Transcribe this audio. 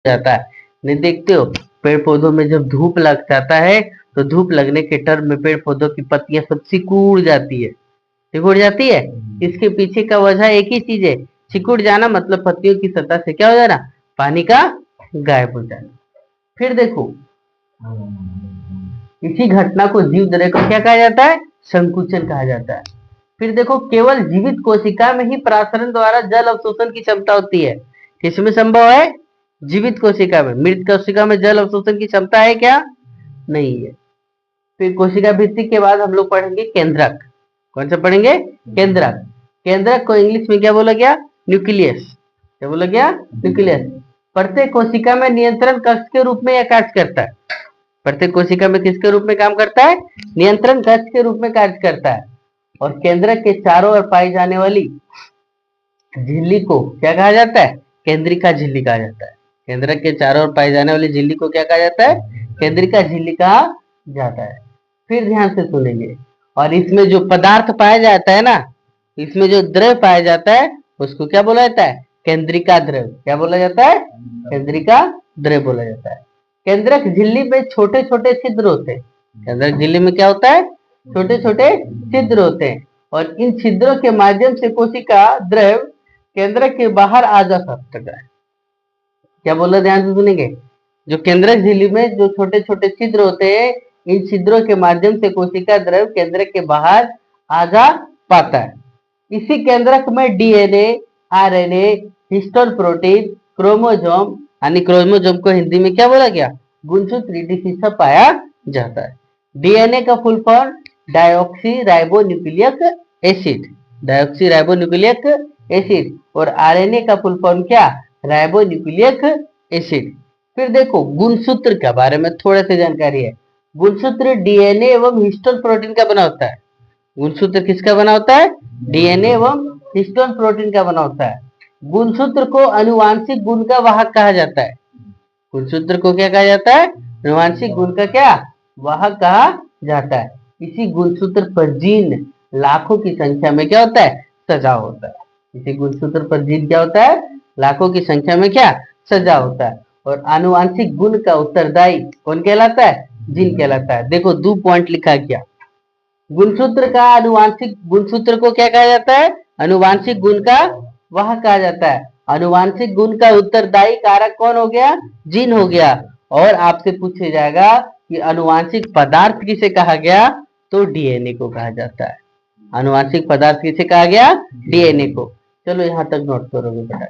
जाता है। नहीं देखते हो पेड़ पौधों में जब धूप लग जाता है तो धूप लगने के टर्म में पेड़ पौधों की पत्तियां सब सिकुड़ जाती है, सिकुड़ जाती है। इसके पीछे का वजह एक ही चीज है, सिकुड़ जाना मतलब पत्तियों की सतह से क्या हो जाना, पानी का गायब हो जाना। फिर देखो इसी घटना को जीव द्रव्य को क्या कहा जाता है, संकुचन कहा जाता है। फिर देखो केवल जीवित कोशिका में ही परासरण द्वारा जल अवशोषण की क्षमता होती है। किसमें संभव है, जीवित कोशिका में। मृत कोशिका में जल अवशोषण की क्षमता है क्या, नहीं है। फिर कोशिका भित्ति के बाद हम लोग पढ़ेंगे केंद्रक। कौन सा पढ़ेंगे, केंद्रक। केंद्रक को इंग्लिश में क्या बोला गया, न्यूक्लियस। क्या बोला गया, न्यूक्लियस। प्रत्येक कोशिका में नियंत्रण कक्ष के रूप में यह कार्य करता है। प्रत्येक कोशिका में किसके रूप में काम करता है, नियंत्रण कक्ष के रूप में कार्य करता है। और केंद्रक के चारों ओर पाई जाने वाली झिल्ली को क्या कहा जाता है, केंद्रिका झिल्ली कहा जाता है। केंद्रक के चारों ओर पाई जाने वाली झिल्ली को क्या कहा जाता है, केंद्रिका झिल्ली कहा जाता है। फिर ध्यान से सुनेंगे, और इसमें जो पदार्थ पाया जाता है ना, इसमें जो द्रव पाया जाता है उसको क्या बोला जाता है, केंद्रिका द्रव। क्या बोला जाता है, केंद्रिका द्रव बोला जाता है। केंद्रक झिल्ली में छोटे छोटे छिद्र होते हैं। केंद्रक झिल्ली में क्या होता है, छोटे छोटे छिद्र होते हैं, और इन छिद्रों के माध्यम से कोशिका द्रव केंद्रक के बाहर आ जा सकता है। क्या बोला, ध्यान से सुनेंगे। जो केंद्रक झिल्ली में जो छोटे छोटे छिद्र होते हैं, इन छिद्रों के माध्यम से कोशिका द्रव केंद्रक के बाहर आ जा पाता है। इसी केंद्रक में DNA, RNA, histone protein, chromosome, यानी क्रोमोसोम को हिंदी में क्या बोला गया, गुणसूत्र, ईटीसी सब पाया जाता है। डीएनए का full form diauxie ribo nucleic acid, diauxie ribo nucleic acid. और आरएनए का फुल फॉर्म क्या, राइबो न्यूक्लिक एसिड। फिर देखो गुणसूत्र के बारे में थोड़ा सी जानकारी है। गुणसूत्र डीएनए एवं हिस्टोन प्रोटीन का बना होता है। गुणसूत्र किसका बना होता है, डीएनए एवं हिस्टोन प्रोटीन का बना होता है। गुणसूत्र को आनुवांशिक गुण का वाहक कहा जाता है। गुणसूत्र को क्या कहा जाता है, आनुवांशिक गुण का क्या वाहक कहा जाता है। इसी गुणसूत्र पर जीन लाखों की संख्या में क्या होता है, सजा होता है। इसी गुणसूत्र पर जीन क्या होता है, लाखों की संख्या में क्या सजा होता है। और आनुवांशिक गुण का उत्तरदायी कौन कहलाता है, जीन कहलाता है। देखो 2 पॉइंट लिखा गया। गुणसूत्र का आनुवांशिक, गुणसूत्र को क्या कहा जाता है, आनुवांशिक गुण का वह कहा जाता है। आनुवांशिक गुण का उत्तरदायी कारक कौन हो गया, जीन हो गया। और आपसे पूछा जाएगा कि आनुवांशिक पदार्थ किसे कहा गया, तो डीएनए को कहा जाता है। आनुवांशिक पदार्थ किसे कहा गया, डीएनए को। चलो यहां तक नोट करोगे बेटा।